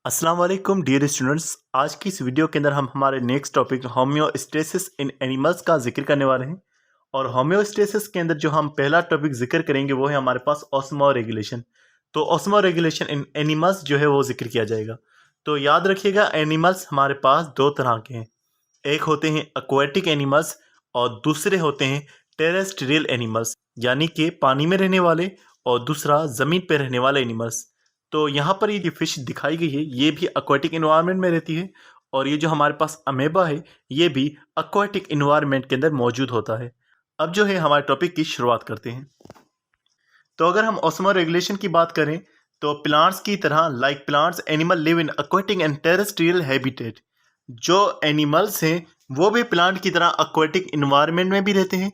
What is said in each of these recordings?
अस्सलाम वालेकुम dear students. आज की इस वीडियो के अंदर हम हमारे नेक्स्ट टॉपिक होम्योस्टेसिस इन एनिमल्स का जिक्र करने वाले हैं। और होम्योस्टेसिस के अंदर जो हम पहला टॉपिक जिक्र करेंगे वो है हमारे पास ऑस्मो रेगुलेशन। तो ऑस्मो रेगुलेशन इन एनिमल्स जो है वो जिक्र किया जाएगा। तो याद रखिएगा, एनिमल्स हमारे पास दो तरह के हैं। एक होते हैं एक्वाटिक एनिमल्स और दूसरे होते हैं टेरेस्ट्रियल एनिमल्स, यानी कि पानी में रहने वाले, और दूसरा ज़मीन पर रहने वाले एनिमल्स। तो यहाँ पर ये जो फिश दिखाई गई है ये भी एक्वाटिक इन्वायरमेंट में रहती है, और ये जो हमारे पास अमेबा है ये भी एक्वाटिक इन्वायरमेंट के अंदर मौजूद होता है। अब जो है हमारे टॉपिक की शुरुआत करते हैं। तो अगर हम ऑस्मो रेगुलेशन की बात करें तो प्लांट्स की तरह like plants animal live in aquatic and terrestrial habitat. जो एनिमल्स हैं वो भी प्लांट की तरह एक्वाटिक इन्वायरमेंट में भी रहते हैं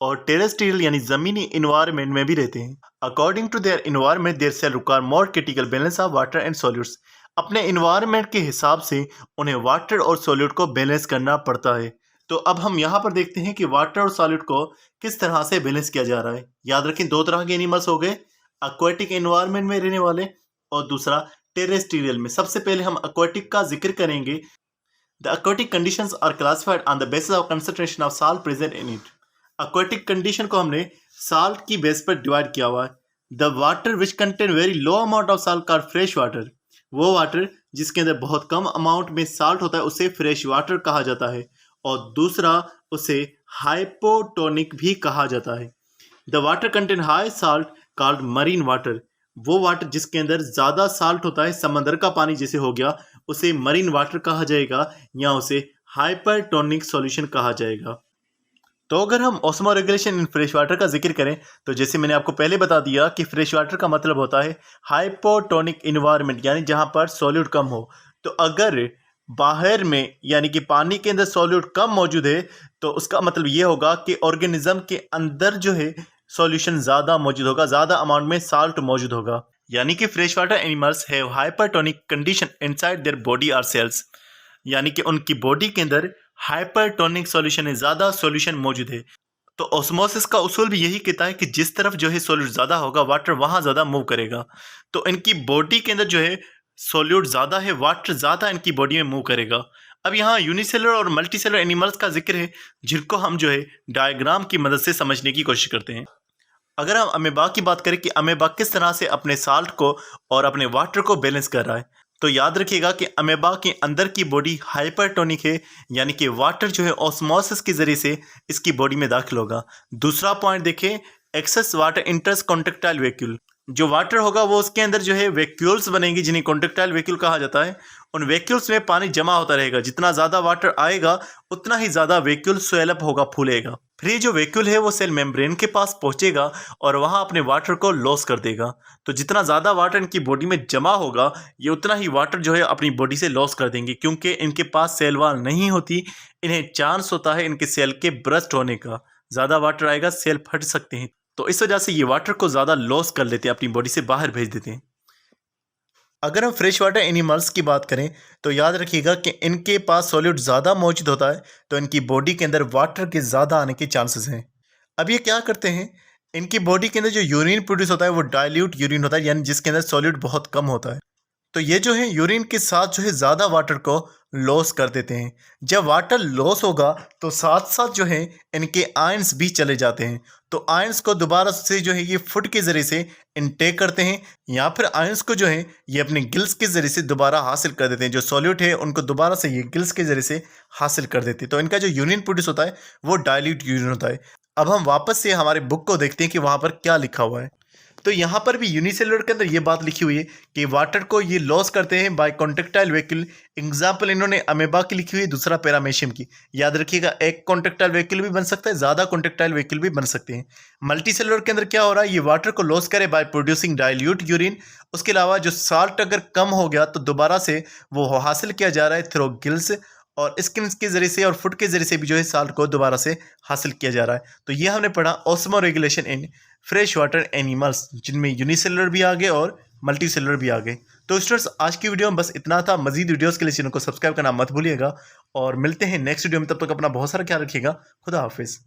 और टेरेस्ट्रियल यानी जमीनी इन्वायरमेंट में भी रहते हैं। According to their environment their cell require more critical balance of water and solutes. अपने इन्वायरमेंट के हिसाब से उन्हें वाटर और सॉल्यूट को बैलेंस करना पड़ता है। तो अब हम यहाँ पर देखते हैं कि वाटर और सॉल्यूट को किस तरह से बैलेंस किया जा रहा है। याद रखें, दो तरह के एनिमल्स हो गए, एक्वाटिक इन्वायरमेंट में रहने वाले और दूसरा टेरेस्ट्रियल में। सबसे पहले हम एक्वाटिक का जिक्र करेंगे। The aquatic conditions are classified on the basis of concentration of salt present in it. Aquatic condition को हमने साल्ट की बेस पर डिवाइड किया हुआ है। The water which contain very low amount of salt car fresh water. वो water जिसके अंदर बहुत कम अमाउंट में साल्ट होता है उसे फ्रेश वाटर कहा जाता है, और दूसरा उसे हाइपोटोनिक भी कहा जाता है। The water contain high salt called marine water. वो वाटर जिसके अंदर ज़्यादा साल्ट होता है, समंदर का पानी जैसे हो गया, उसे मरीन वाटर कहा जाएगा या उसे हाइपरटोनिक सॉल्यूशन कहा जाएगा। तो अगर हम osmo regulation in fresh water का जिक्र करें तो जैसे मैंने आपको पहले बता दिया कि फ्रेश वाटर का मतलब होता है हाइपोटोनिक इन्वायरमेंट, यानी जहां पर सॉल्यूट कम हो। तो अगर बाहर में यानी कि पानी के अंदर सॉल्यूट कम मौजूद है तो उसका मतलब ये होगा कि ऑर्गेनिज्म के अंदर जो है सॉल्यूशन ज़्यादा मौजूद होगा, ज़्यादा अमाउंट में साल्ट मौजूद होगा। यानी कि fresh water animals have hypertonic condition inside their body are cells, यानी कि उनकी बॉडी के अंदर हाइपरटोनिक सॉल्यूशन है, ज़्यादा सॉल्यूशन मौजूद है। तो ऑस्मोसिस का उसूल भी यही कहता है कि जिस तरफ जो है सॉल्यूट ज़्यादा होगा वाटर वहाँ ज़्यादा मूव करेगा। तो इनकी बॉडी के अंदर जो है सॉल्यूट ज़्यादा है, वाटर ज़्यादा इनकी बॉडी में मूव करेगा। अब यहाँ यूनिसेलर और मल्टीसेलर एनिमल्स का जिक्र है जिनको हम जो है डायग्राम की मदद से समझने की कोशिश करते हैं। अगर हम अमेबा की बात करें कि अमेबा किस तरह से अपने साल्ट को और अपने वाटर को बैलेंस कर रहा है, तो याद रखिएगा कि अमेबा के अंदर की बॉडी हाइपरटोनिक है, यानी कि वाटर जो है ऑस्मोसिस के जरिए से इसकी बॉडी में दाखिल होगा। दूसरा पॉइंट देखें, एक्सेस वाटर इंटर्स कॉन्ट्रेक्टाइल वैक्यूल। जो वाटर होगा वो उसके अंदर जो है वैक्यूल्स बनेंगी जिन्हें कॉन्ट्रेक्टाइल वैक्यूल कहा जाता है। उन वैक्यूल्स में पानी जमा होता रहेगा, जितना ज़्यादा वाटर आएगा उतना ही ज़्यादा वैक्यूल स्वेलअप होगा, फूलेगा। फिर ये जो वैक्यूल है वो सेल मेम्ब्रेन के पास पहुंचेगा और वहां अपने वाटर को लॉस कर देगा। तो जितना ज़्यादा वाटर इनकी बॉडी में जमा होगा ये उतना ही वाटर जो है अपनी बॉडी से लॉस कर देंगे, क्योंकि इनके पास सेल वाल नहीं होती। इन्हें चांस होता है इनके सेल के ब्रस्ट होने का, ज़्यादा वाटर आएगा सेल फट सकते हैं। तो इस वजह से ये वाटर को ज़्यादा लॉस कर लेते हैं, अपनी बॉडी से बाहर भेज देते हैं। अगर हम फ्रेश वाटर एनिमल्स की बात करें तो याद रखिएगा कि इनके पास सॉल्यूट ज़्यादा मौजूद होता है, तो इनकी बॉडी के अंदर वाटर के ज़्यादा आने के चांसेस हैं। अब ये क्या करते हैं, इनकी बॉडी के अंदर जो यूरिन प्रोड्यूस होता है वो डाइल्यूट यूरिन होता है, यानी जिसके अंदर सॉल्यूट बहुत कम होता है। तो ये जो है यूरिन के साथ जो है ज़्यादा वाटर को लॉस कर देते हैं। जब वाटर लॉस होगा तो साथ साथ जो है इनके आयंस भी चले जाते हैं। तो आयंस को दोबारा से जो है ये फूड के ज़रिए से इनटेक करते हैं, या फिर आयंस को जो है ये अपने गिल्स के ज़रिए से दोबारा हासिल कर देते हैं। जो सॉल्यूट है उनको दोबारा से ये गिल्स के ज़रिए से हासिल कर देते हैं। तो इनका जो यूरिन प्रोड्यूस होता है वो डाइल्यूट यूरिन होता है। अब हम वापस से हमारे बुक को देखते हैं कि वहाँ पर क्या लिखा हुआ है। तो यहाँ पर भी यूनिसेलुलर के अंदर ये बात लिखी हुई है कि वाटर को ये लॉस करते हैं बाय कॉन्ट्रेक्टाइल वैक्यूल। एग्जाम्पल इन्होंने अमेबा की लिखी हुई है, दूसरा पैरामेशियम की। याद रखिएगा, एक कॉन्ट्रेक्टाइल वैक्यूल भी बन सकता है, ज़्यादा कॉन्ट्रेक्टाइल वैक्यूल भी बन सकते हैं। मल्टीसेलुलर के अंदर क्या हो रहा है, ये वाटर को लॉस करे बाय प्रोड्यूसिंग डाइल्यूट यूरिन। उसके अलावा जो साल्ट अगर कम हो गया तो दोबारा से वो हासिल किया जा रहा है थ्रू गिल्स और स्किन के जरिए से और फुट के जरिए से भी जो है साल्ट को दोबारा से हासिल किया जा रहा है। तो ये हमने पढ़ा osmo regulation in fresh water animals, जिनमें यूनिसेलुलर भी आ गए और मल्टी सेलुलर भी आ गए। तो स्टूडेंट्स, आज की वीडियो में बस इतना था। मजीद वीडियोस के लिए चैनल को सब्सक्राइब करना मत भूलिएगा और मिलते हैं नेक्स्ट वीडियो में। तब तक अपना बहुत सारा ख्याल रखिएगा। खुदा हाफिज़।